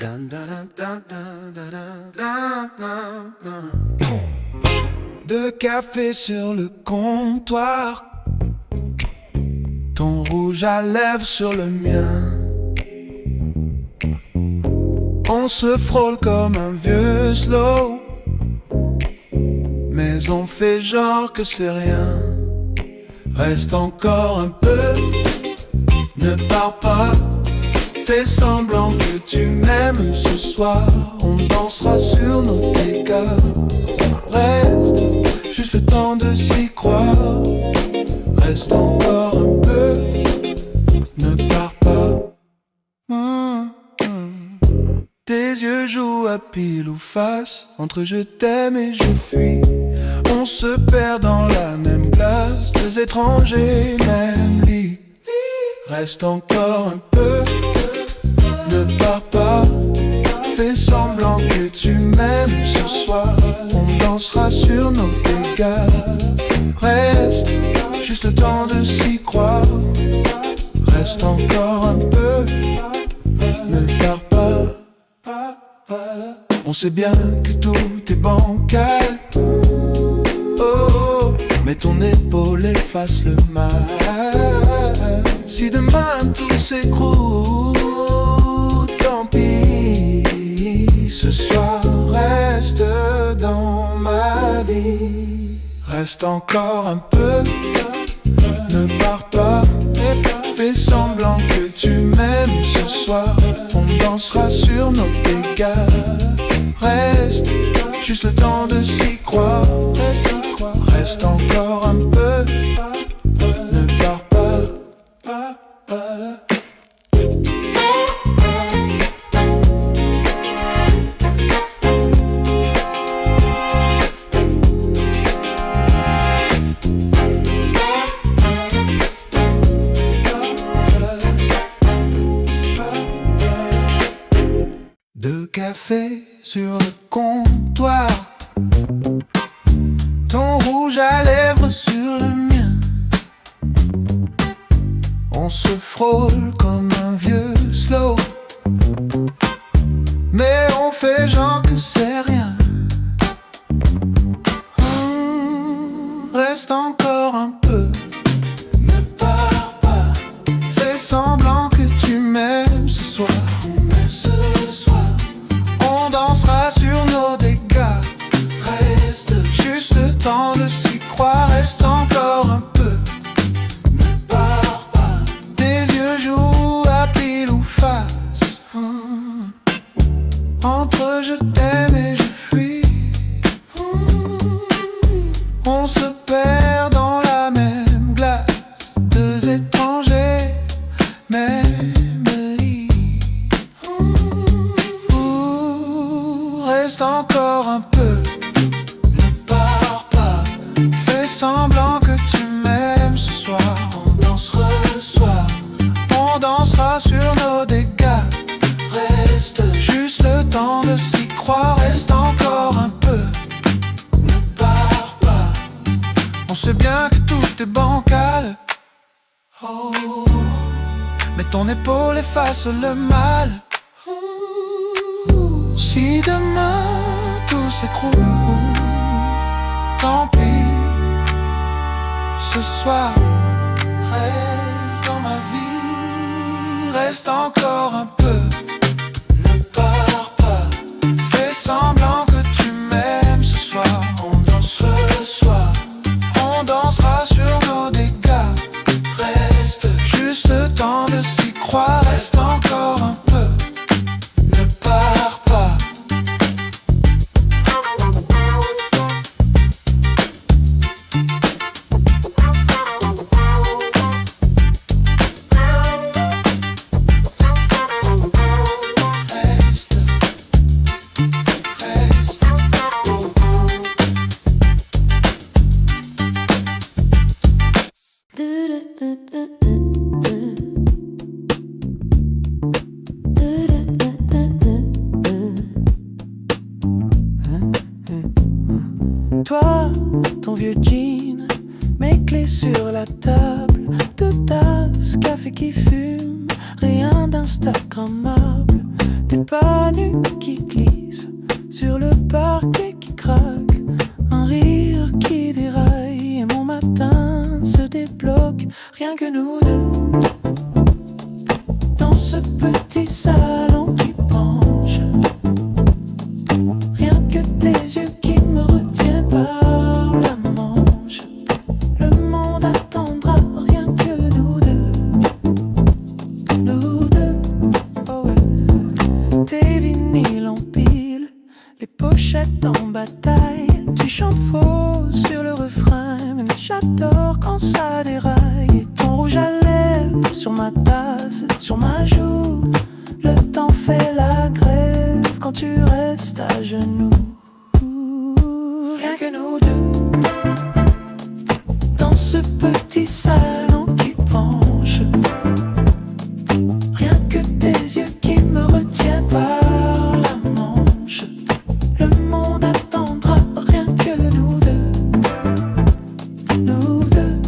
Dun, dun, dun, dun, dun, dun, dun, dun, dun. De café sur le comptoir, ton rouge à lèvres sur le mien. On se frôle comme un vieux slow, mais on fait genre que c'est rien. Reste encore un peu, ne pars pas. Fais semblant que tu m'aimes ce soir. On dansera sur nos dégâts. Reste juste le temps de s'y croire. Reste encore un peu, ne pars pas. Tes yeux jouent à pile ou face, entre je t'aime et je fuis. On se perd dans la même glace, deux étrangers, même lit. Reste encore un peu, ne pars pas. Fais semblant que tu m'aimes ce soir. On dansera sur nos dégâts. Reste juste le temps de s'y croire. Reste encore un peu, ne pars pas. On sait bien que tout est bancal. Oh, mais ton épaule efface le mal. Si demain tout s'écroule, tant pis. Ce soir reste dans ma vie. Reste encore un peu, ne pars pas. Fais semblant que tu m'aimes ce soir. On dansera sur nos dégâts. Reste juste le temps de s'y croire. Reste encore un peu, ne pars pas. De café sur le comptoir, ton rouge à lèvres sur le mien. On se frôle comme un vieux slow, mais on fait genre que c'est rien. Reste encore un peu, ne pars pas. Fais semblant que tu m'aimes ce soir. On dansera sur nos dégâts. Reste juste le temps de s'y croire. Reste encore un peu, ne pars pas. Tes yeux jouent à pile ou face, entre je t'aime et je fuis. On se perd dans la même glace, deux étrangers, même lit. Reste encore un peu, ne pars pas. Fais semblant que tu m'aimes ce soir. On dansera le soir, on dansera sur nos dégâts. Reste juste le temps de s'y croire. Reste encore un peu, ne pars pas. On sait bien que tout est bancal. Oh, mais ton épaule efface le mal. Si demain tout s'écroule, tant pis. Ce soir reste dans ma vie. Reste encore un peu, ne pars pas. Fais semblant que tu m'aimes ce soir. On dansera le soir, on dansera sur nos dégâts. Reste juste le temps de s'y croire. Reste encore un peu, ne pars pas. Toi, ton vieux jean, mes clés sur la table, deux tasses, café qui fume, rien d'instagrammable. Des pas nus qui glissent sur le parquet qui craque, un rire qui déraille et mon matin se débloque. Rien que nous deux, dans ce petit salon qui penche. Rien que tes yeux qui me retiennent par la manche. Le monde attendra, rien que nous deux. Nous deux, oh ouais. Tes vinyles en pile, les pochettes en bataille. Tu chantes faux sur le refrain, mais j'adore quand ça déraille. Et ton rouge à lèvres sur ma tasse, sur ma joue. Le temps fait la grève quand tu restes à genoux. Rien que nous deux, dans ce petit salon qui penche. Rien que tes yeux qui me retiennent par la manche. Le monde attendra, rien que nous deux. Nous deux,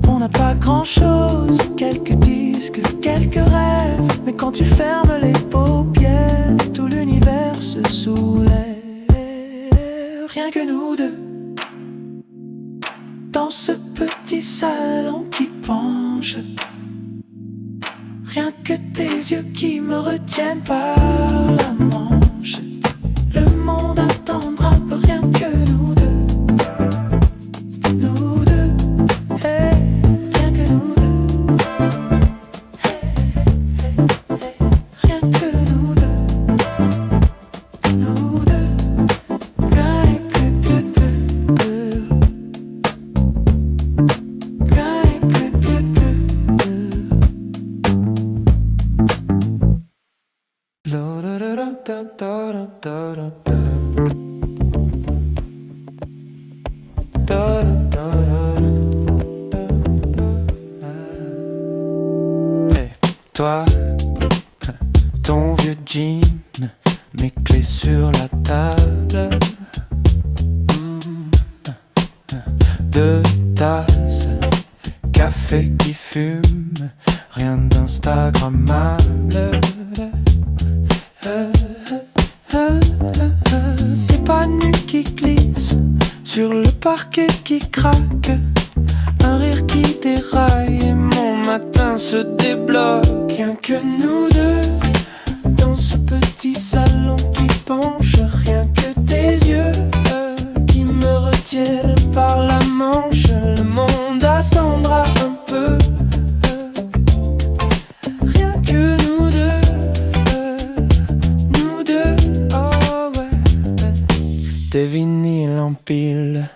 on n'a pas grand chose, quelques disques, quelques rêves. Mais quand tu fermes les paupières, tout l'univers se soulève. Rien que nous deux, dans ce petit salon qui penche. Rien que tes yeux qui me retiennent par la manche. Le monde attendra, rien que nous deux. Nous deux, hey, rien que nous deux. Rien que nous deux. Nous deux, rien que nous deux. Rien que nous deux. Hey, toi, ton vieux jean, mes clés sur la table. Deux tasses, café qui fume, rien d'instagrammable. Des pas nus qui glissent sur le parquet qui craque, un rire qui déraille et mon matin se débloque. Rien que nous deux, dans ce petit salon qui penche. Rien que tes yeux qui me retiennent par la manche. Le monde attendra un peu. Rien que nous deux, oh ouais. Tes vinyles en pile,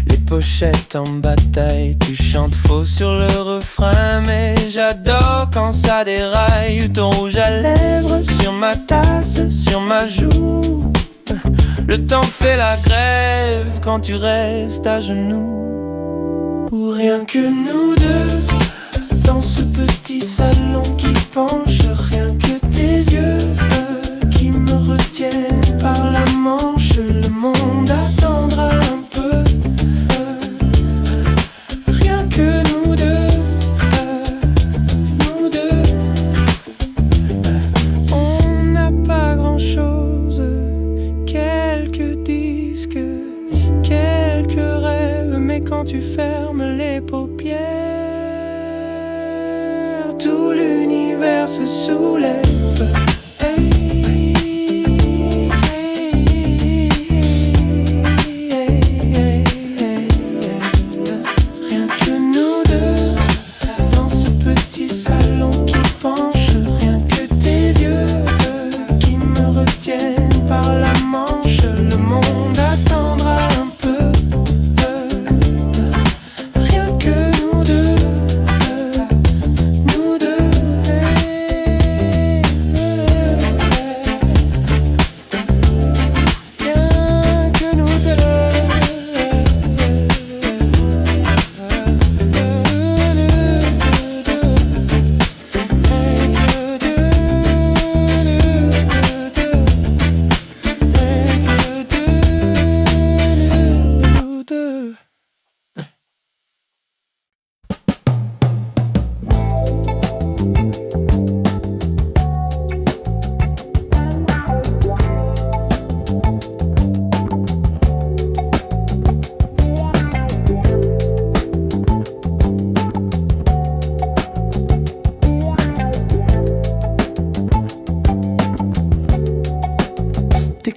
les pochettes en bataille. Tu chantes faux sur le refrain, mais j'adore quand ça déraille. Ton rouge à lèvres sur ma tasse, sur ma joue. Le temps fait la grève quand tu restes à genoux. Ou rien que nous deux, dans ce petit salon qui penche. Rien que tes yeux qui me retiennent par la manche. Le monde attendra un peu. Rien que nous deux, nous deux. On n'a pas grand chose, quelques disques, quelques rêves. Mais quand tu fermes les paupières, tout l'univers se soulève. Rien que nous deux, dans ce petit salon qui penche. Rien que tes yeux qui me retiennent par la manche. Le monde attendra un peu. Rien que nous deux, nous deux.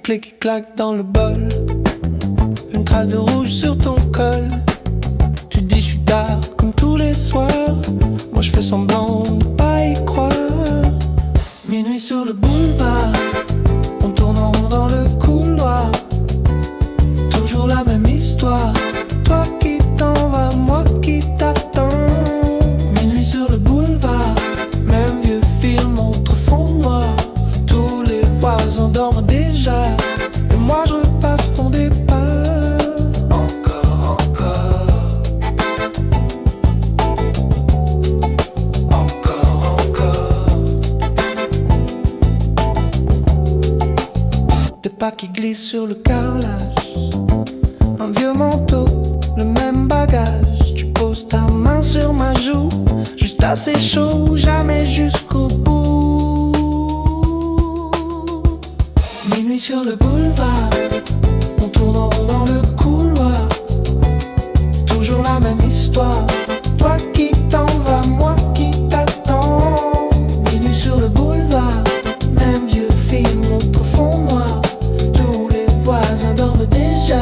clés qui claquent dans le bol, une trace de rouge sur ton col. Tu dis je suis tard comme tous les soirs, moi je fais semblant de pas y croire. Minuit sur le boulevard, on tourne en rond dans le couloir, toujours la même histoire. Toi qui t'en vas, moi qui t'attends. Minuit sur le boulevard, même vieux film montre fond noir. Tous les voisins dorment déjà, et moi je repasse ton départ. Encore, encore, encore, encore. Des pas qui glissent sur le carrelage, un vieux manteau, le même bagage. Tu poses ta main sur ma joue, juste assez chaud, jamais jusqu'au bout. Minuit sur le boulevard, on tourne en rond dans le couloir, toujours la même histoire. Toi qui t'en vas, moi qui t'attends. Minuit sur le boulevard, même vieux film au fond noir. Tous les voisins dorment déjà,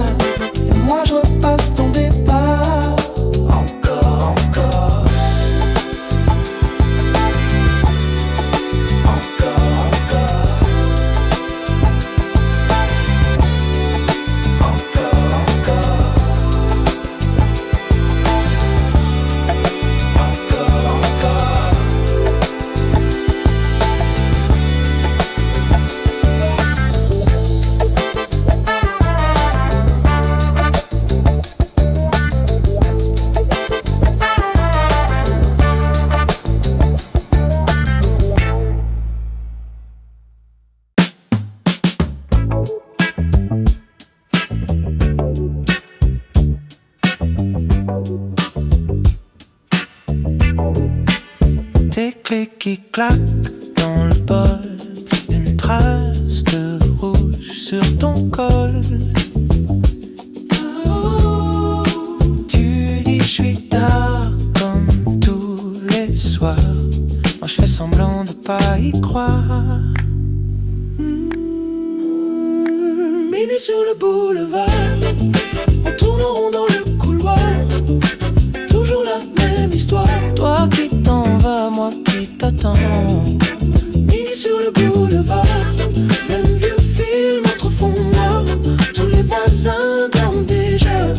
et moi je repasse ton départ. Encore, encore, encore, encore, encore, encore, encore. Tes clés qui claquent dans le bol, une trace de rouge sur ton col. Tu dis je suis tard comme tous les soirs, moi je fais semblant de pas y croire. Minuit sur le boulevard, on tourne en rond dans le couloir, toujours la même histoire. Toi qui t'en vas, moi qui t'attends. Minuit sur le boulevard, même vieux film entre fond noir. Tous les voisins dorment déjà,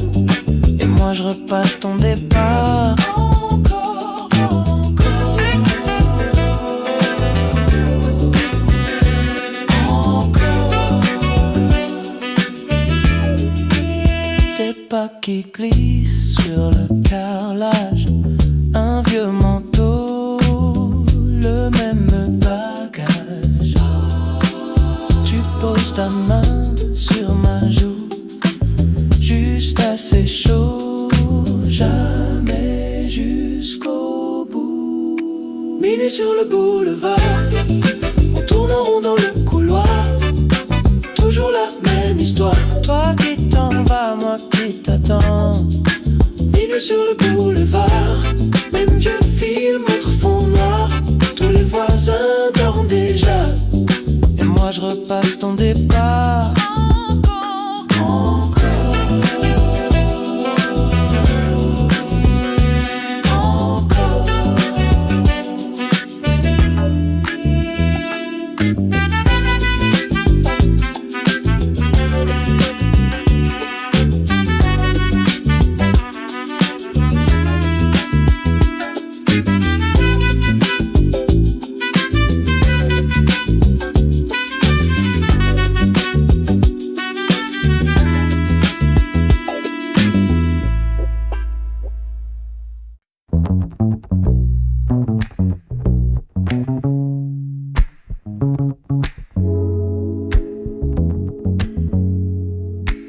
et moi je repasse ton départ. Encore, encore, encore. Tes pas qui glissent sur le carrelage, un vieux manteau, le même bagage. Tu poses ta main sur ma joue, juste assez chaud, jamais jusqu'au bout. Minuit sur le boulevard, on tourne en rond dans le couloir, toujours la même histoire. Toi qui t'en vas, moi qui t'attends. Minuit sur le boulevard, même vieux film entre fond noir. Tous les voisins dorment déjà, et moi je repasse ton départ. Encore, encore,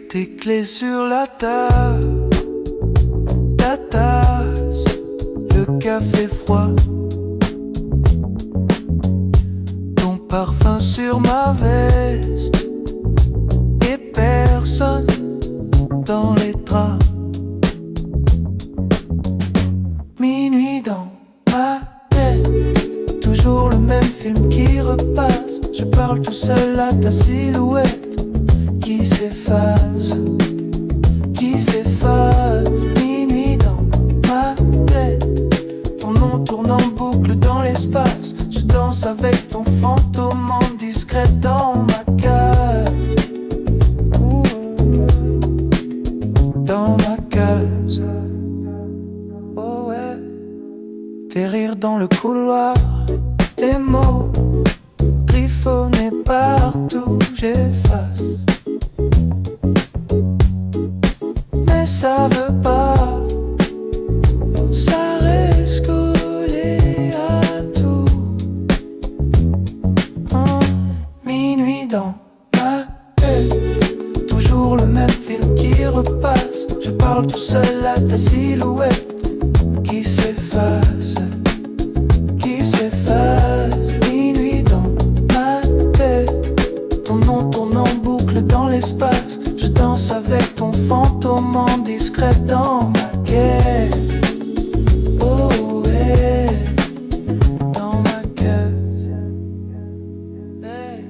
tes clés sur la table, ta tasse, le café froid, ton parfum sur ma veste, et personne dans les draps. Minuit dans ma tête, toujours le même film qui repasse. Je parle tout seul à ta silhouette, qui s'efface, minuit dans ma tête. Ton nom tourne en boucle dans l'espace. Je danse avec ton fantôme en discret dans ma cage. Dans ma cage. Oh ouais. Tes rires dans le couloir, tes mots griffonnés partout, j'efface. Mais ça veut pas, ça reste collé à tout. Minuit dans ma tête, toujours le même film qui repasse. Je parle tout seul à ta silhouette qui s'efface, qui s'efface. Minuit dans ma tête, ton nom tourne en boucle dans l'espace. Je danse avec ton fantôme en discret dans ma quête. Oh ouais, dans ma quête. Hey.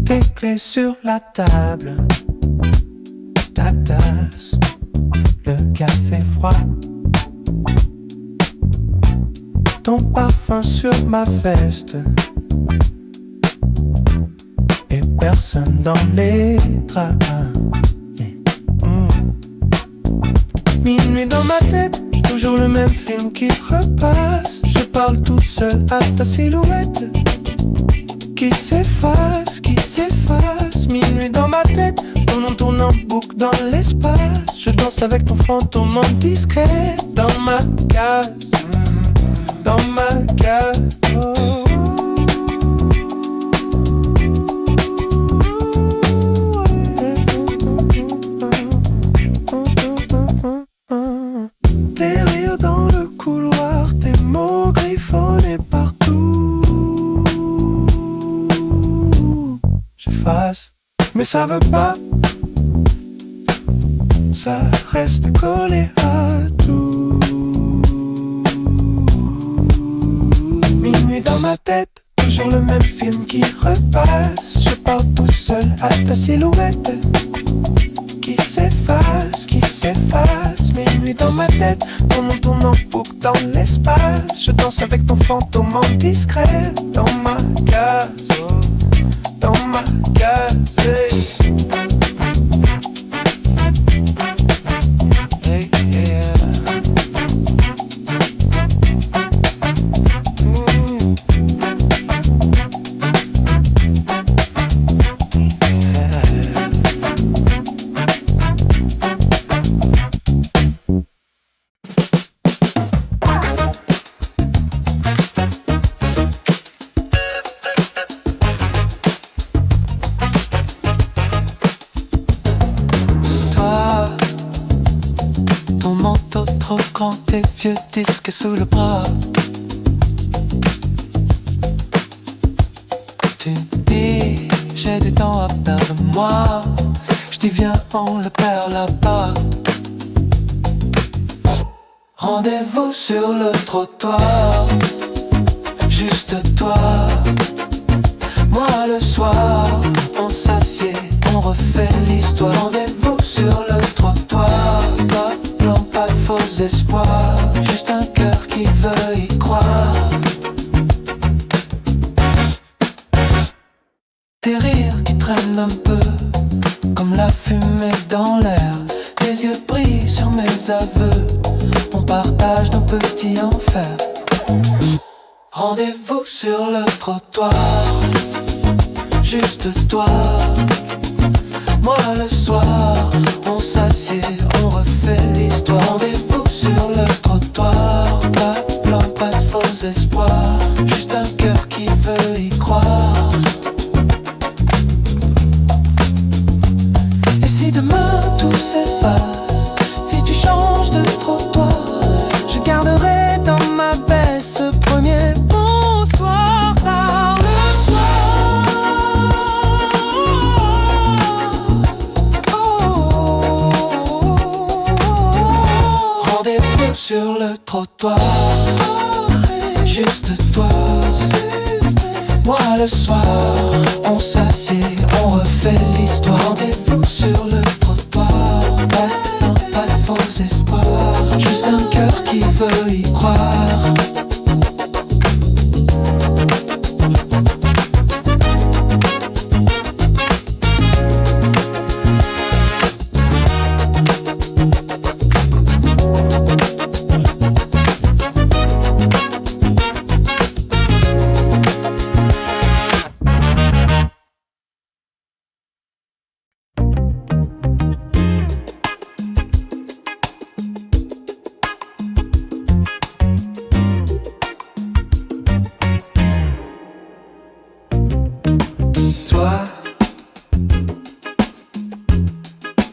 Tes clés sur la table, ta tasse, le café froid, ton parfum sur ma veste, et personne dans les draps. Minuit dans ma tête, toujours le même film qui repasse. Je parle tout seul à ta silhouette qui s'efface, qui s'efface. Minuit dans ma tête, ton nom tourne en boucle dans l'espace. Je danse avec ton fantôme en discret dans ma case, dans ma case. Oh. Tes rires dans le couloir, tes mots griffonnés partout. J'efface, mais ça veut pas, ça reste collé à tout. Minuit dans ma tête, toujours le même film qui repasse. Je parle tout seul à ta silhouette qui s'efface, qui s'efface. Minuit dans ma tête, ton nom tourne en boucle dans l'espace. Je danse avec ton fantôme en discret dans ma case, oh, dans ma case. Hey. Hey, yeah. Trop grand, tes vieux disques sous le bras. Tu dis, j'ai du temps à perdre moi. Je dis viens, on le perd là-bas. Rendez-vous sur le trottoir, juste toi, moi le soir. On s'assied, on refait l'histoire. Rendez-vous sur le trottoir, pas de plan, pas de faux espoirs, juste un cœur qui veut y croire. Tes rires qui traînent un peu, comme la fumée dans l'air. Tes yeux brillent sur mes aveux, on partage nos petits enfers. Rendez-vous sur le trottoir, juste toi, moi le soir. On s'assied, on refait Rendez-vous sur le trottoir, juste toi, moi le soir. On s'assied, on refait l'histoire. Rendez-vous sur le trottoir, pas de faux espoirs, juste un cœur qui veut y croire.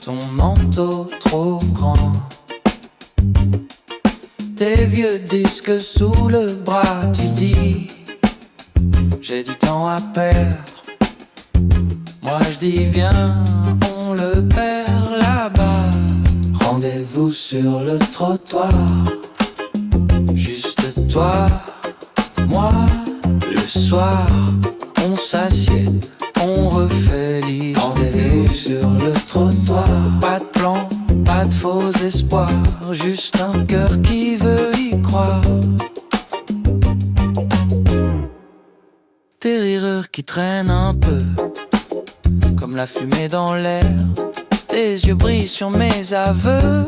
Ton manteau trop grand, tes vieux disques sous le bras, tu dis j'ai du temps à perdre. Moi je dis viens, on le perd là-bas. Rendez-vous sur le trottoir, juste toi, moi le soir. On s'assied, on refait l'histoire. Rendez-vous sur le trottoir, pas de plan, pas de faux espoirs, juste un cœur qui veut y croire. Tes rires qui traînent un peu, comme la fumée dans l'air. Tes yeux brillent sur mes aveux,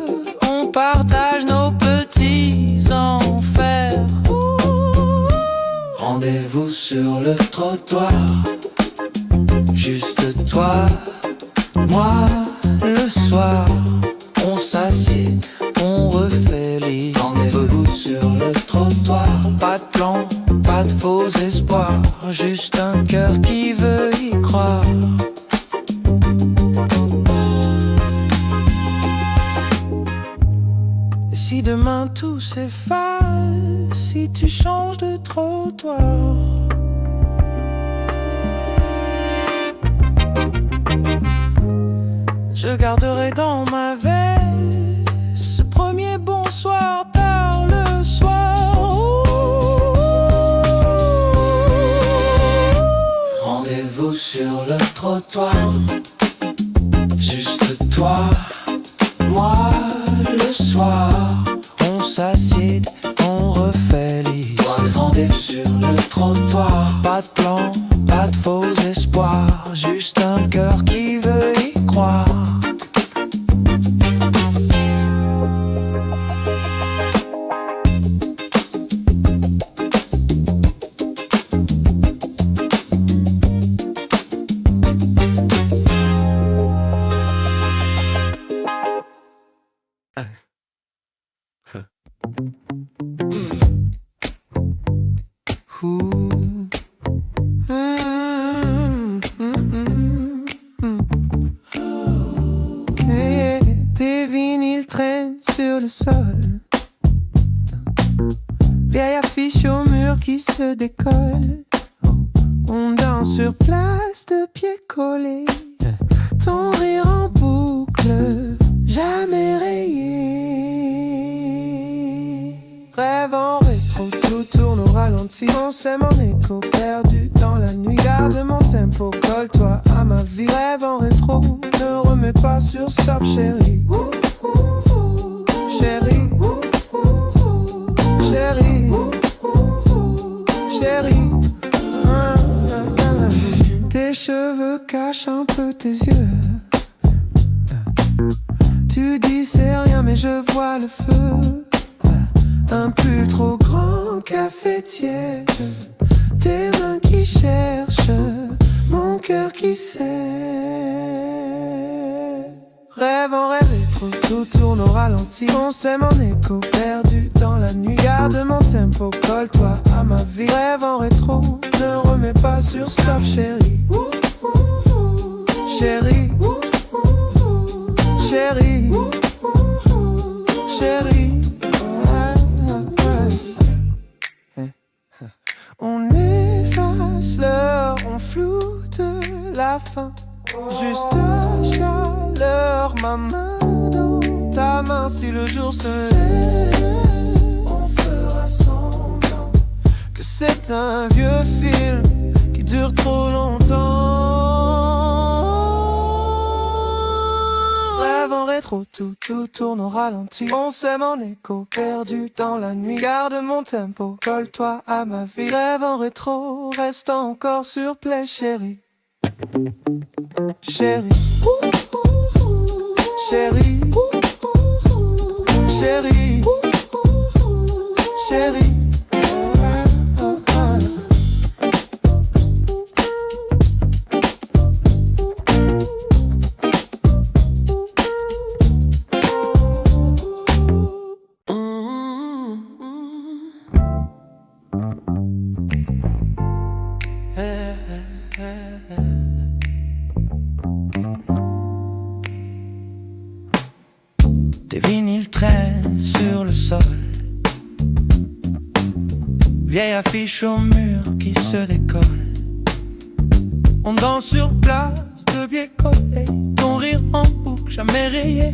on partage nos petits enfers. Rendez-vous sur le trottoir, juste toi, moi le soir. On s'assied, on refait l'histoire. Rendez-vous sur le trottoir, pas de plan, pas de faux espoirs, juste un cœur qui veut y croire. Et si demain tout s'efface, si tu changes de trottoir, je garderai dans ma veste ce premier bonsoir tard le soir. Rendez-vous sur le trottoir, juste toi, moi le soir. On s'assied, on refait l'histoire. Rendez-vous sur le trottoir, pas de plan, pas de faux espoirs, juste un cœur qui veut y croire. Tes vinyles traînent sur le sol, vieille affiche au mur qui se décolle. On danse sur place de pieds collés, ton rire en boucle, jamais rayé. Rêve en rétro, tout tourne au ralenti. On s'aime en écho, perdu dans la nuit. Garde mon tempo, colle-toi à ma vie. Rêve en rétro, ne remets pas sur stop chérie. Chérie, chérie, chérie. Tes cheveux cachent un peu tes yeux. Tu dis c'est rien mais je vois le feu. Un pull trop grand, café tiède. Tes mains qui cherchent, mon cœur qui sait. Rêve en rêve rétro, tout tourne au ralenti. On s'aime en écho, perdu dans la nuit. Garde mon tempo, colle-toi à ma vie. Rêve en rétro, ne remets pas sur stop chérie. Chérie, chérie, chérie. On efface l'heure, on floute la fin. Juste ta chaleur, ma main dans ta la main si le jour se lève. On fera semblant Que c'est un vieux film qui dure trop longtemps. Rêve en rétro, tout tourne au ralenti. On s'aime en écho, perdu dans la nuit. Garde mon tempo, colle-toi à ma vie. Rêve en rétro, reste encore sur play, chérie. Chérie, chérie, chérie, chérie. Tes vinyles traînent sur le sol. Vieille affiche au mur qui se décolle. On danse sur place, de pieds collés. Ton rire en boucle, jamais rayé.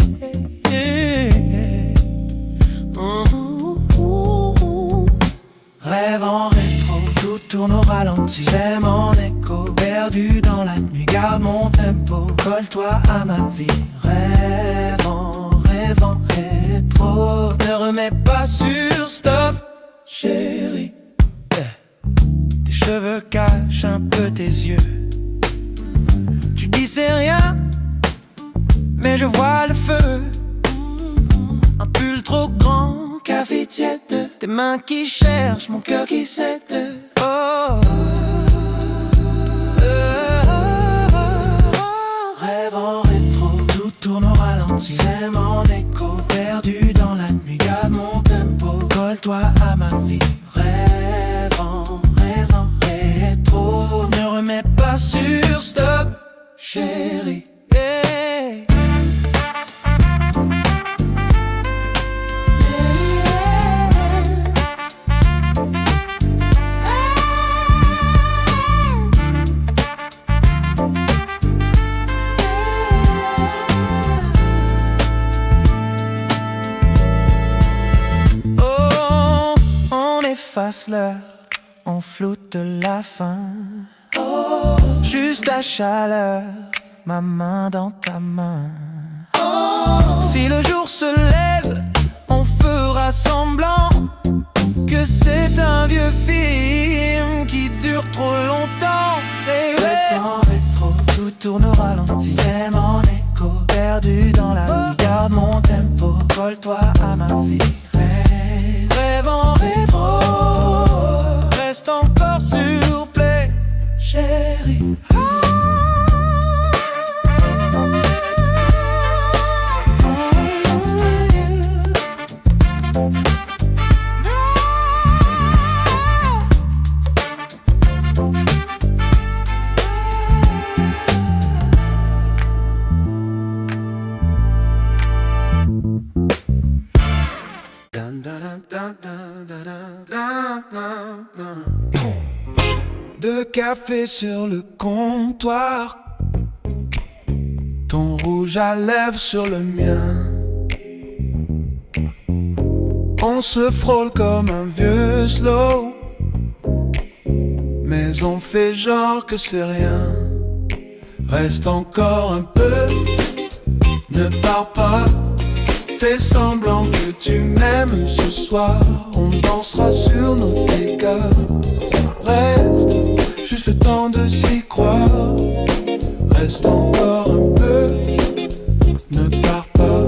Rêve en rétro, tout tourne au ralenti. C'est mon écho, perdu dans la nuit. Garde mon tempo, colle-toi à ma vie. Rêve en rétro, ne remets pas sur stop, chérie. Tes cheveux cachent un peu tes yeux. Tu dis c'est rien, mais je vois le feu. Un pull trop grand, café tiède. Tes mains qui cherchent, mon cœur qui cède. Oh. Rêve en rétro, tout tourne au ralenti. C'est mon écho, perdu dans la nuit. Garde mon tempo, colle-toi à ma vie. Rêve en rétro, ne remets pas sur stop, chérie. Hey. Efface l'heure, on floute la fin. Juste ta chaleur, ma main dans ta main. Si le jour se lève, on fera semblant que c'est un vieux film qui dure trop longtemps. Rêve en rétro, tout tourne au ralenti. C'est mon écho, perdu dans la nuit. Garde mon tempo, colle-toi à ma vie. Rêve en rétro, reste encore sur play, chérie. De café sur le comptoir, ton rouge à lèvres sur le mien. On se frôle comme un vieux slow, mais on fait genre que c'est rien. Reste encore un peu, ne pars pas. Fais semblant que tu m'aimes ce soir. On dansera sur nos dégâts. Reste juste le temps de s'y croire. Reste encore un peu, ne pars pas.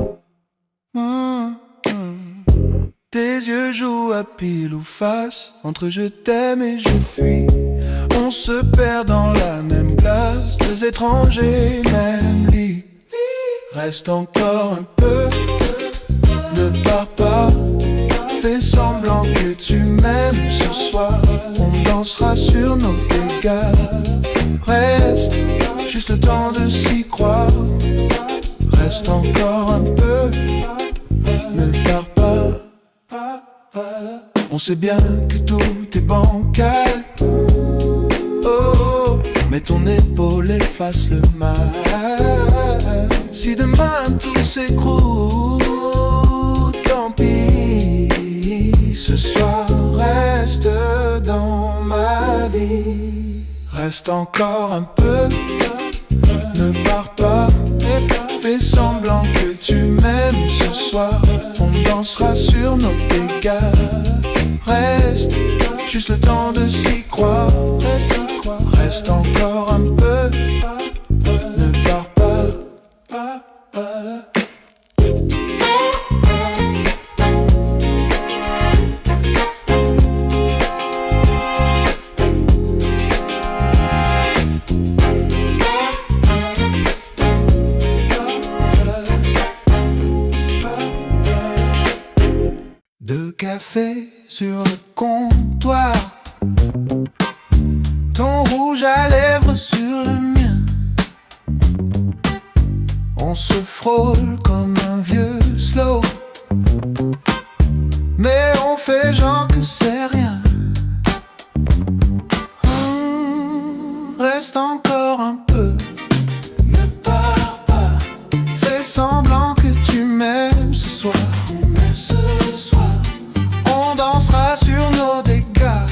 Tes yeux jouent à pile ou face, entre je t'aime et je fuis. On se perd dans la même glace, deux étrangers, même lit. Reste encore un peu, ne pars pas. Fais semblant que tu m'aimes ce soir. On dansera sur nos dégâts. Reste juste le temps de s'y croire. Reste encore un peu, ne pars pas. On sait bien que tout est bancal. Oh, mais ton épaule efface le mal. Si demain tout s'écroule, Reste encore un peu, ne pars pas. Fais semblant que tu m'aimes ce soir. On dansera sur nos dégâts. Reste, juste le temps de s'y croire. Reste encore un peu, ne pars pas. Deux cafés sur le comptoir, ton rouge à lèvres sur le mien. On se frôle comme un vieux slow, mais on fait genre que c'est rien. Reste encore un peu, ne pars pas. Fais semblant que tu m'aimes ce soir. On dansera sur nos dégâts.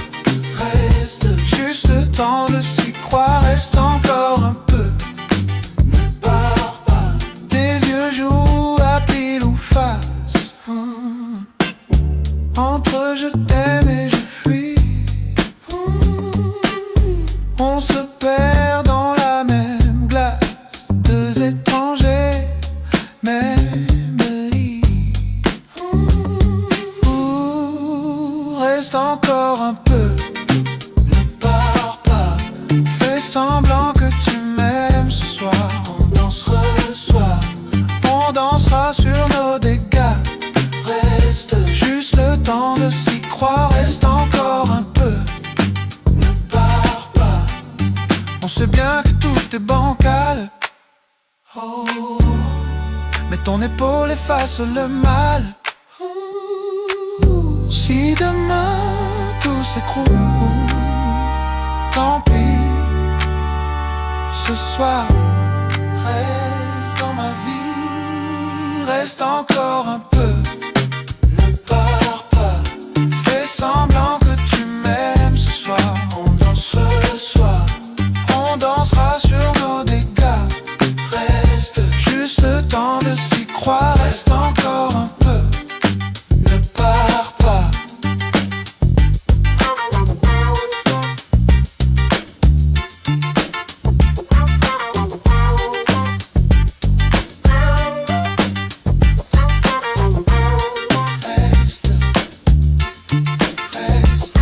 Reste, juste le temps de s'y croire. Reste encore un peu, ne pars pas. Tes yeux jouent à pile ou face, entre je t'aime et je fuis. On se perd dans la même glace, deux étrangers, même lit. Reste encore un peu, ne pars pas. Fais semblant que tu m'aimes ce soir. On dansera le soir, on dansera sur nos dégâts. Reste, juste le temps de s'y croire. Reste encore un peu, ne pars pas. On sait bien que tout est bancal, oh, mais ton épaule efface le mal. Si demain tout s'écroule, tant pis. Ce soir, reste dans ma vie. Reste encore un peu, ne pars pas. Fais semblant que tu m'aimes ce soir. On dansera le soir, on dansera sur nos dégâts. Reste, juste le temps de s'y croire. Reste encore un peu, ne pars pas. Reste, reste,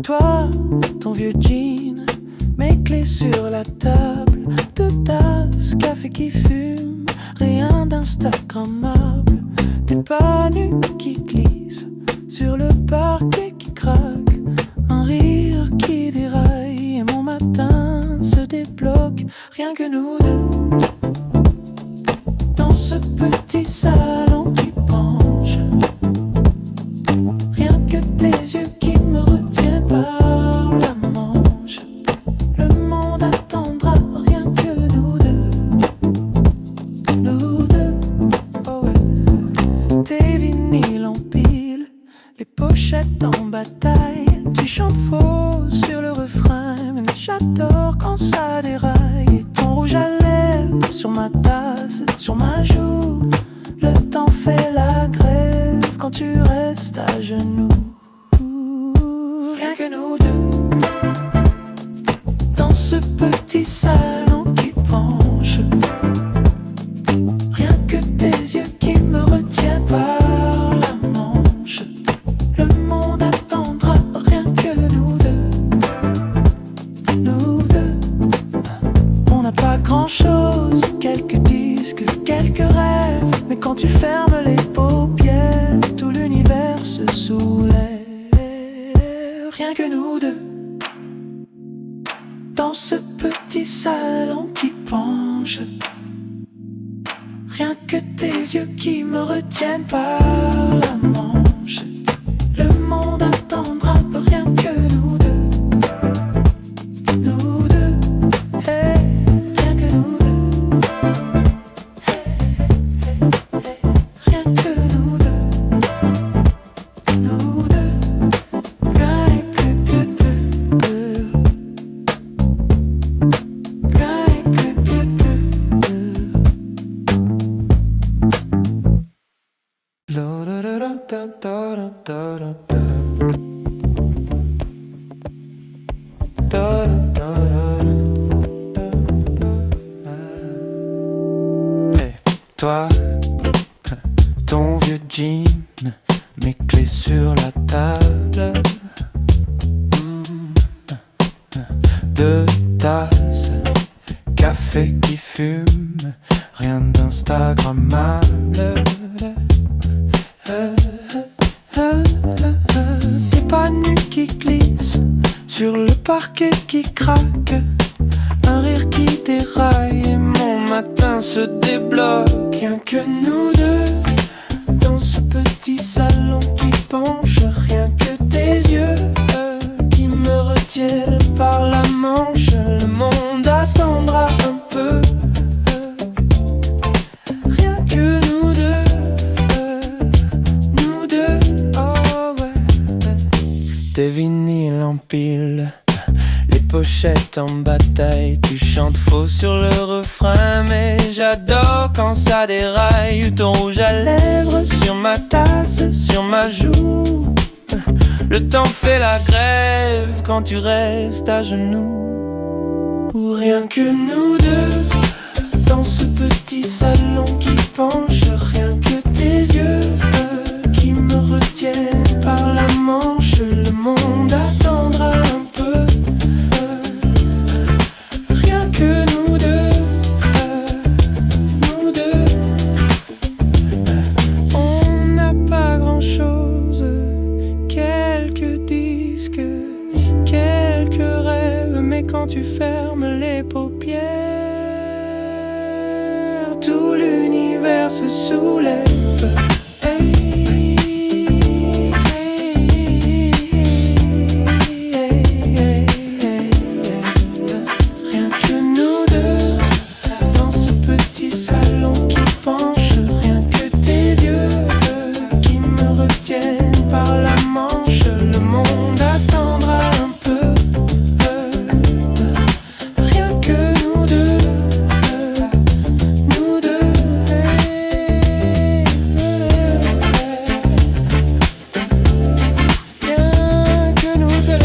Toi, ton vieux jean, mes clés sur la table, deux tasses, café qui fume, rien d'instagrammable. Tes pas nus qui glissent sur le parquet qui craque, un rire qui déraille et mon matin se débloque. Rien que nous deux, dans ce petit salon qui penche. Rien que tes yeux qui me retiennent par la manche. Le monde attendra, rien que nous deux. Nous deux, oh ouais. Tes vinyles en pile, les pochettes en bataille. Tu chantes faux sur le refrain, mais j'adore quand ça déraille. Et ton rouge à lèvres sur ma tasse, sur ma joue. Le temps fait la grève quand tu restes à genoux. Rien que nous deux, dans ce petit salon qui penche. Rien que tes yeux qui me retiennent par la manche. Le monde attendra, rien que nous deux. Nous deux, on n'a pas grand chose, quelques disques, quelques rêves. Mais quand tu fermes les paupières, tout l'univers se soulève. Rien que nous deux, dans ce petit salon qui penche. Rien que tes yeux qui me retiennent par la manche. Le monde attendra, rien que nous deux. toi, ton vieux jean, mes clés sur la table. Deux tasses, café qui fume, rien d'instagrammable. Des pas nus qui glissent sur le parquet qui craque, un rire qui déraille et mon matin se débloque. Rien que nous deux dans ce petit salon qui penche, rien que tes yeux qui me retiennent par la manche. Le monde attendra un peu, rien que nous deux, oh ouais. Tes vinyles en pile, les pochettes en bataille, tu chantes faux sur le refrain, mais j'adore quand ça déraille. Ton rouge à lèvres sur ma tasse, sur ma joue. Le temps fait la grève quand tu restes à genoux. Ou rien que nous deux dans ce petit salon qui penche, rien que tes yeux qui me retiennent par la manche. Le monde attendra un peu, rien que nous deux, nous deux. On n'a pas grand chose, quelques disques, quelques rêves, mais quand tu fermes les paupières, tout l'univers se soulève. Rien que nous deux dans ce petit salon qui penche, rien que tes yeux qui me retiennent par la manche. Le monde attendra un peu, rien que nous deux, nous deux. Rien que nous deux.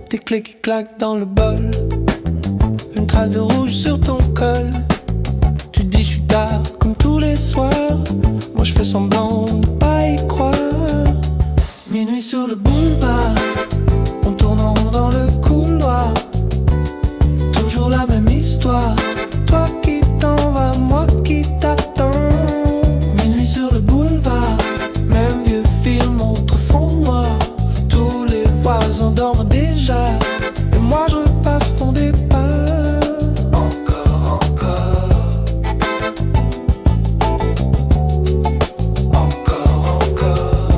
Tes clés qui claquent dans le bol, une trace de rouge sur ton col. Tu dis je suis tard comme tous les soirs, moi je fais semblant de pas y croire. Minuit sur le boulevard, on tourne en rond dans le couloir. Toujours la même histoire, toi qui t'en vas, moi qui t'attends. Minuit sur le boulevard, même vieux film montre fond noir. Tous les voisins dorment déjà, et moi je repasse ton départ. Encore, encore, encore, encore.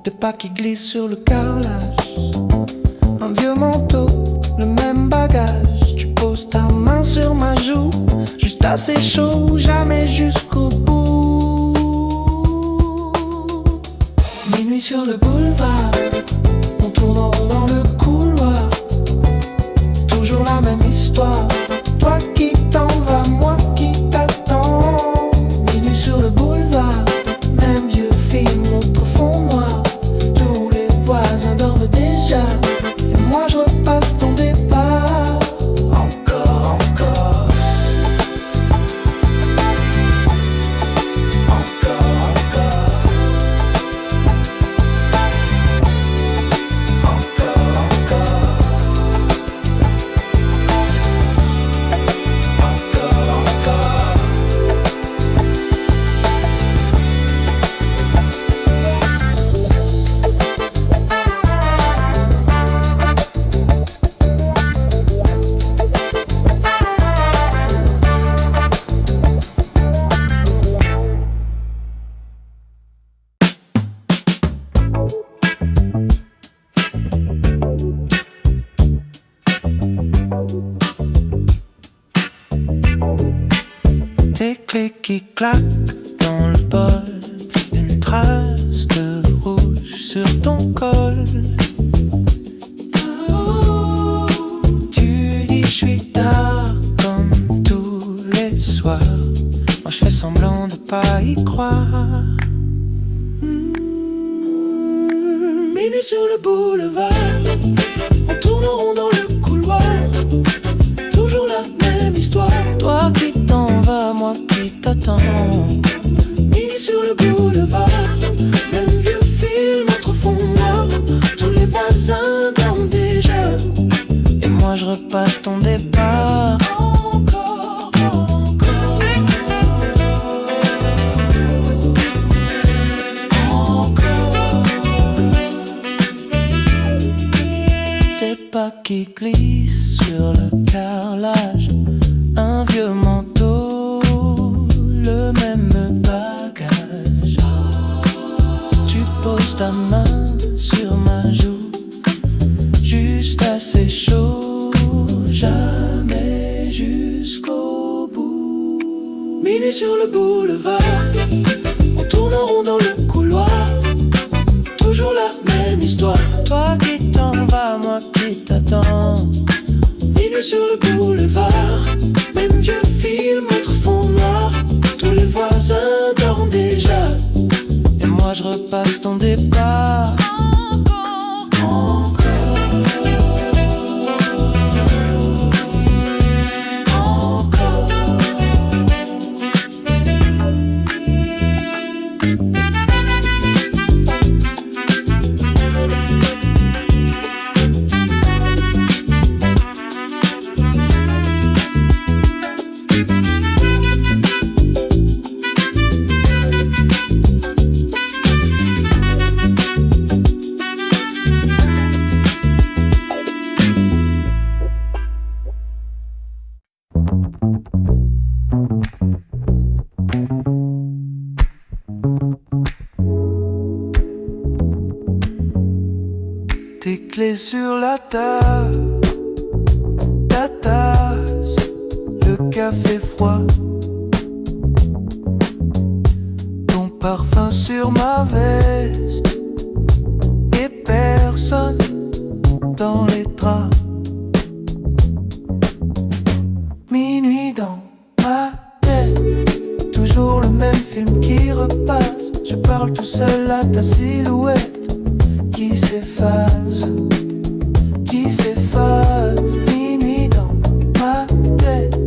Des pas qui glissent sur le carrelage, un vieux manteau, le même bagage. Tu poses ta main sur ma joue, juste assez chaud, jamais jusqu'au bout. Minuit sur le boulevard, on tourne en rond dans le couloir. Toujours la même histoire, toi qui t'en vas, moi qui t'attends. Minuit sur le boulevard, même vieux film montre fond noir. Tous les voisins dorment déjà, et moi je repasse ton départ. Encore, encore, encore, encore, encore, encore. claque dans le bol, une trace de rouge sur ton col. Tu dis je suis tard comme tous les soirs. Moi je fais semblant de pas y croire. Minuit sur le boulevard, on tourne en rond dans le couloir. Toujours la même histoire. Toi qui t'en vas, moi qui t'attends. Minuit sur le boulevard, même vieux film entre fond noir. Tous les voisins dorment déjà, et moi je repasse ton départ. Encore, encore, encore. Tes pas qui glissent sur le carrelage, un vieux manteau, le même bagage. Tu poses ta main sur ma joue, juste assez chaud, jamais jusqu'au bout. Minuit sur le boulevard, on tourne en rond dans le couloir. Toujours la même histoire. Toi qui t'en vas, moi qui t'attends. Minuit sur le boulevard, même vieux film entre fond noir. Tous les voisins dorment déjà, et moi je repasse ton départ. Encore, encore. Tes clés sur la table, ta tasse, le café froid, ton parfum sur ma veste, et personne dans les draps. Minuit dans ma tête, toujours le même film qui repasse. Je parle tout seul à ta silhouette qui s'efface, qui s'efface. Minuit dans ma tête,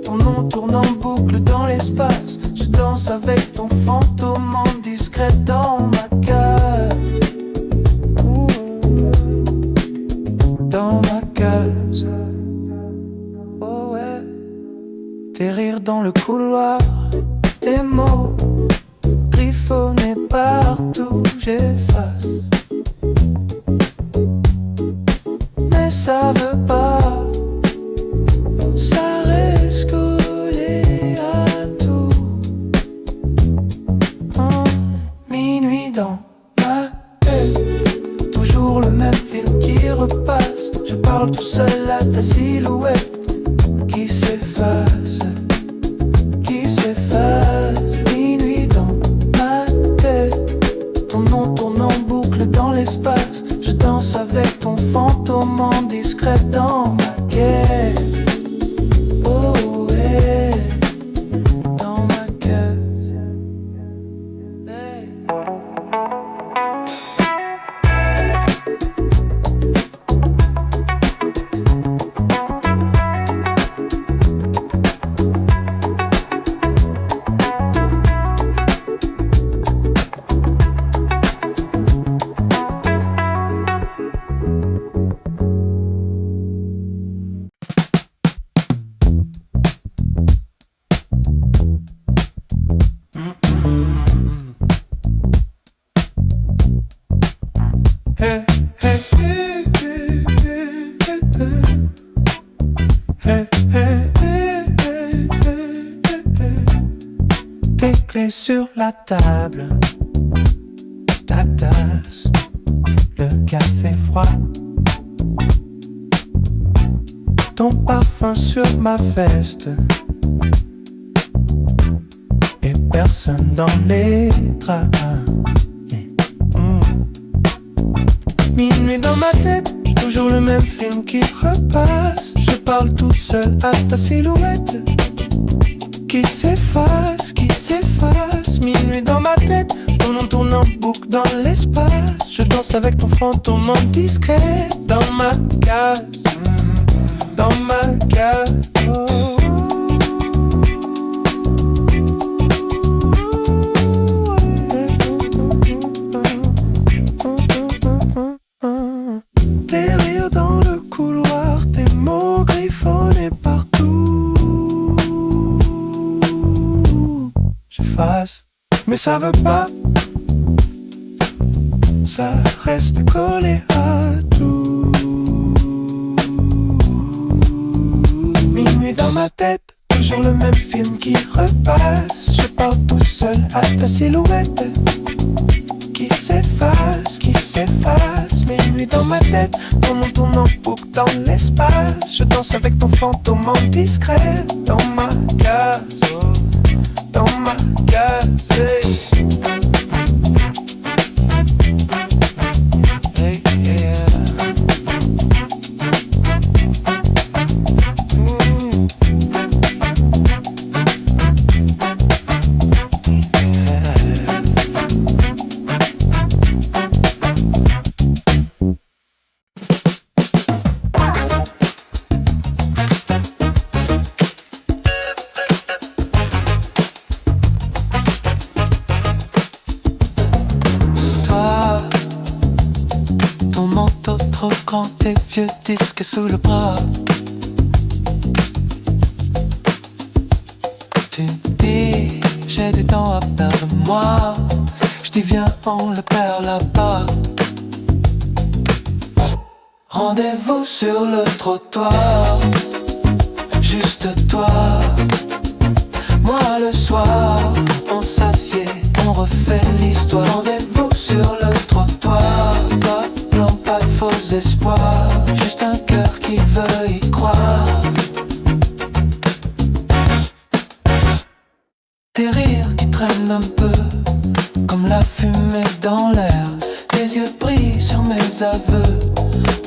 ton nom tourne en boucle dans l'espace. Je danse avec ton fantôme en discret dans ma cage. Dans ma cage. Oh ouais. Tes rires dans le couloir, tes mots griffonnés partout, j'efface. Mais ça veut pas, ça reste collé à tout. Minuit dans ma tête, toujours le même film qui repasse. Je parle tout seul à ta silhouette qui s'efface, qui s'efface. Minuit dans ma tête, ton nom tourne en boucle dans l'espace. Je danse avec ton fantôme en discret dans ma caisse. Oh ouais, dans ma caisse. Hey. Tes clés sur la table, ta tasse, le café froid, ton parfum sur ma veste, personne dans les trains. Minuit dans ma tête, toujours le même film qui repasse. Je parle tout seul à ta silhouette qui s'efface, qui s'efface. Minuit dans ma tête, ton nom tourne en boucle dans l'espace. Je danse avec ton fantôme en discret dans ma case, dans ma case. Oh. Tes rires dans le couloir, tes mots griffonnés partout. J'efface, mais ça veut pas. Ça reste collé à tout. Minuit dans ma tête, toujours le même film qui repasse. Je parle tout seul à ta silhouette qui s'efface, qui s'efface. Minuit dans ma tête, ton nom tourne en boucle dans l'espace. Je danse avec ton fantôme en discret dans ma case, dans ma case. Hey. Hey, yeah. Trop grand, tes vieux disques sous le bras. Tu dis, j'ai du temps à perdre moi. Je dis viens, on le perd là-bas. Rendez-vous sur le trottoir, juste toi, moi le soir. On s'assied, on refait l'histoire. Rendez-vous sur le trottoir, pas de faux espoirs, juste un cœur qui veut y croire. Tes rires qui traînent un peu, comme la fumée dans l'air. Tes yeux brillent sur mes aveux,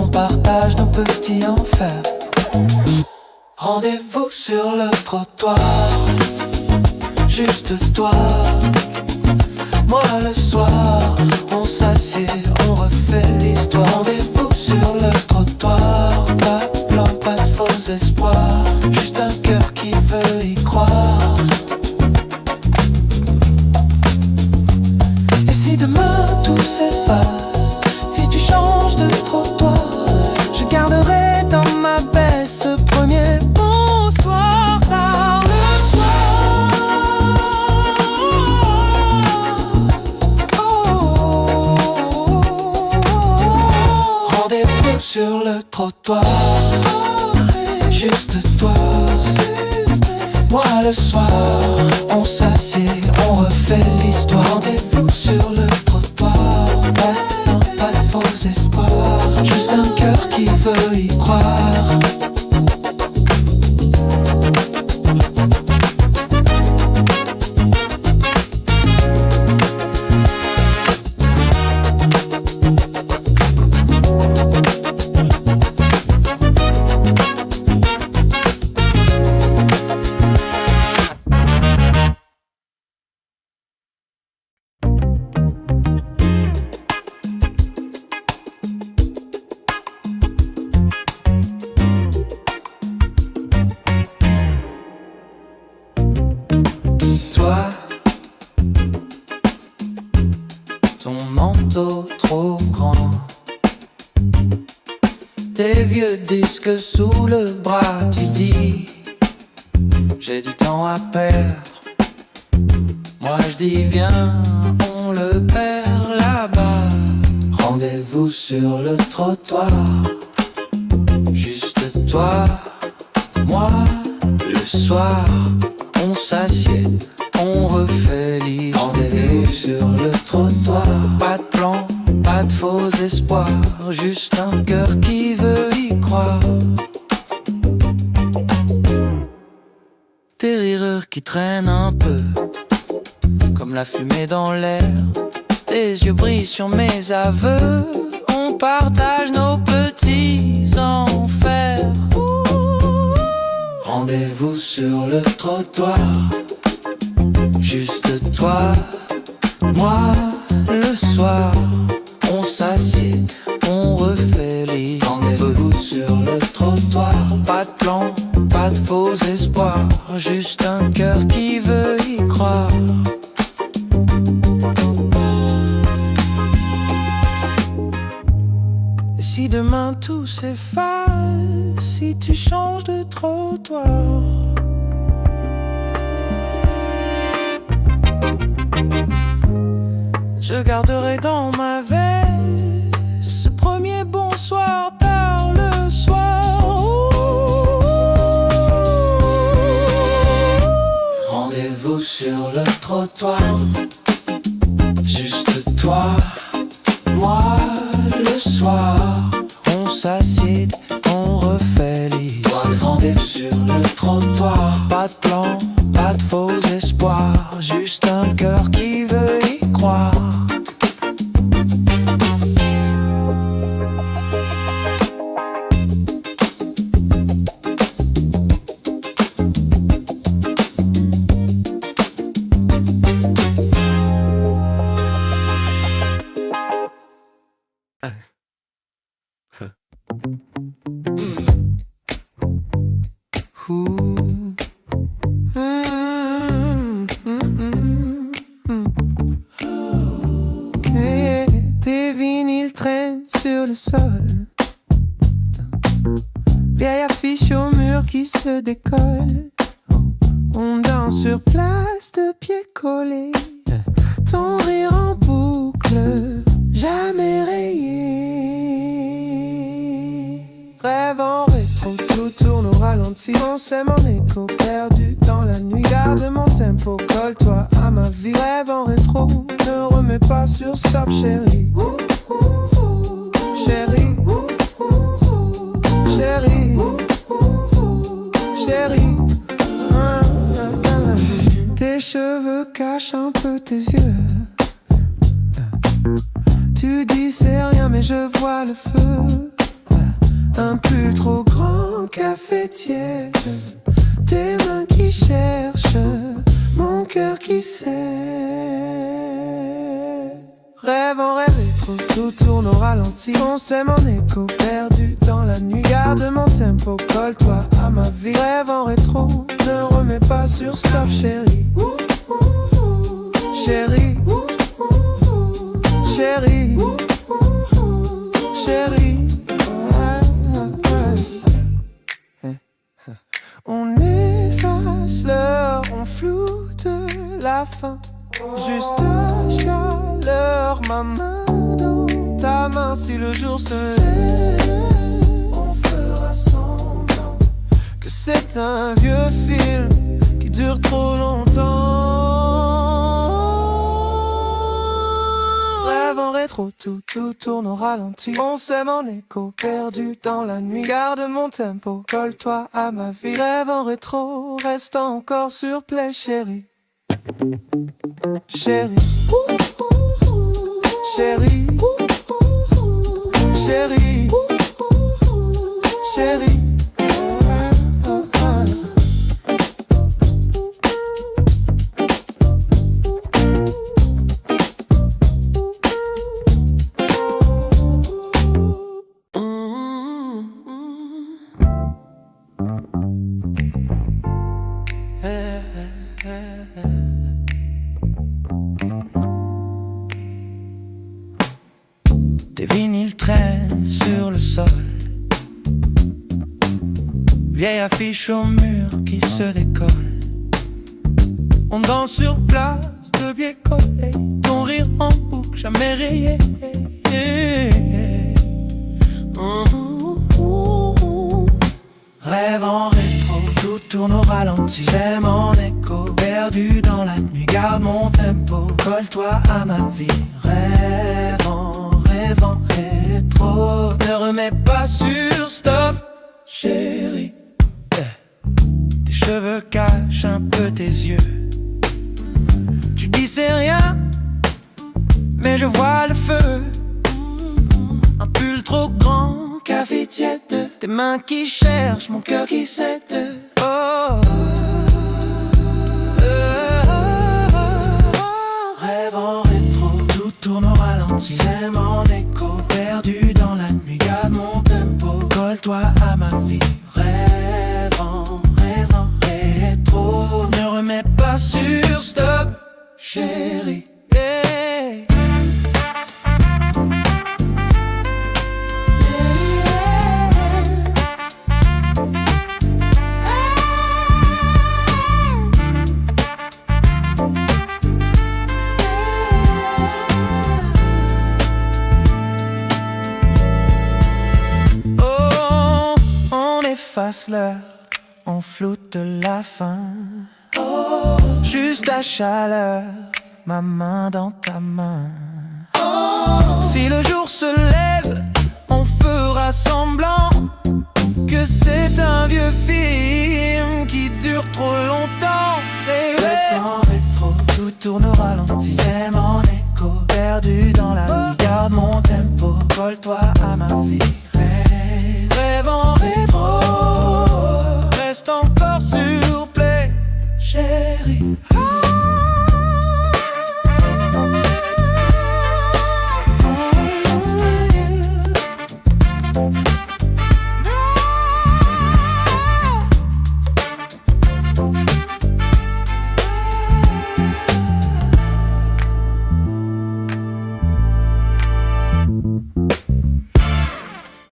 on partage nos petits enfers. Rendez-vous sur le trottoir, juste toi, moi le soir. On s'assied, on refait l'histoire. Rendez-vous sur le trottoir, pas de plan, pas de faux espoirs, juste un cœur qui veut y croire. Et si demain tout s'efface, si tu changes de trottoir, je garderai dans ma veste ce premier bonsoir tard le soir. Rendez-vous sur le trottoir, juste toi, moi le soir. On s'assied, on refait l'histoire. Rendez-vous sur le trottoir, pas de faux espoirs, juste un cœur qui veut y croire. Trop grand, tes vieux disques sous le bras. Tu dis j'ai du temps à perdre, moi je dis viens, on le perd là-bas. Rendez-vous sur le trottoir, juste toi, moi le soir. On s'assied, on refait l'histoire. Rendez-vous sur le trottoir, pas de plan, pas de faux espoirs, juste un cœur qui veut y croire. Tes rires qui traînent un peu, comme la fumée dans l'air. Tes yeux brillent sur mes aveux. On partage nos petits enfers. Rendez-vous sur le trottoir, juste toi, moi. Le soir, on s'assied, on refait l'histoire. Rendez-vous sur le trottoir. Pas de plan, pas de faux espoirs, juste un cœur qui veut y croire. Et si demain tout s'efface, si tu changes de trottoir, je garderai dans ma veste ce premier bonsoir tard le soir. Rendez-vous sur le trottoir, juste toi, moi. Le soir, on s'assied, on refait l'histoire. Rendez-vous sur le trottoir. Pas de plan, pas de faux espoirs, juste un cœur qui veut y croire. Tes vinyles traînent sur le sol. Vieille affiche au mur qui se décolle. On danse sur place de pieds collés. Ton rire en boucle, jamais rayé. Rêve en rétro, tout tourne au ralenti. On s'aime en écho, perdu dans la nuit. Garde mon tempo, colle-toi à ma vie. Rêve en rétro, ne remets pas sur stop, chérie. Chérie, chérie, chérie. Tes cheveux cachent un peu tes yeux. Tu dis c'est rien mais je vois le feu. Un pull trop grand, café tiède. Tes mains qui cherchent, mon cœur qui sait. Rêve en rêve trop, tout tourne au ralenti. On s'aime en écho, perdu dans la nuit. Garde mon tempo, colle-toi à ma vie. Rêve en rétro, ne remets pas sur stop, chérie. Chérie, chérie, chérie. On efface l'heure, on floute la fin. Juste chaleur, ma main dans ta main. Si le jour se lève, on fera semblant que c'est un vieux film qui dure trop longtemps. Rêve en rétro, tout tourne au ralenti. On s'aime en écho, perdu dans la nuit. Garde mon tempo, colle-toi à ma vie. Rêve en rétro, reste encore sur play, chérie. Chérie, chérie, chérie, chérie. Tes vinyles traînent sur le sol. Vieille affiche au mur qui se décolle. On danse sur place de pieds collés. Ton rire en boucle, jamais rayé. Rêve en rétro, tout tourne au ralenti. J'aime en écho, perdu dans la nuit. Garde mon tempo, colle-toi à ma vie. Rêve en rétro, ne remets pas sur stop, chérie. Tes cheveux cachent un peu tes yeux. Tu dis c'est rien, mais je vois le feu. Un pull trop grand, café tiède, tes mains qui cherchent, mon cœur qui cède. Oh. Rêve en rétro, tout tourne au ralenti. C'est mon écho, perdu dans la nuit. Garde mon tempo, colle-toi à ma vie. Rêve en raison rétro. Ne remets pas sur stop, chérie. Yeah. Oh, on efface l'heure, on floute la fin. Oh, juste la chaleur, ma main dans ta main. Oh, Si le jour se lève, on fera semblant que c'est un vieux film qui dure trop longtemps. Baby. rêve en rétro, Tout tourne au ralenti. c'est mon écho, perdu dans la nuit. Garde mon tempo, colle-toi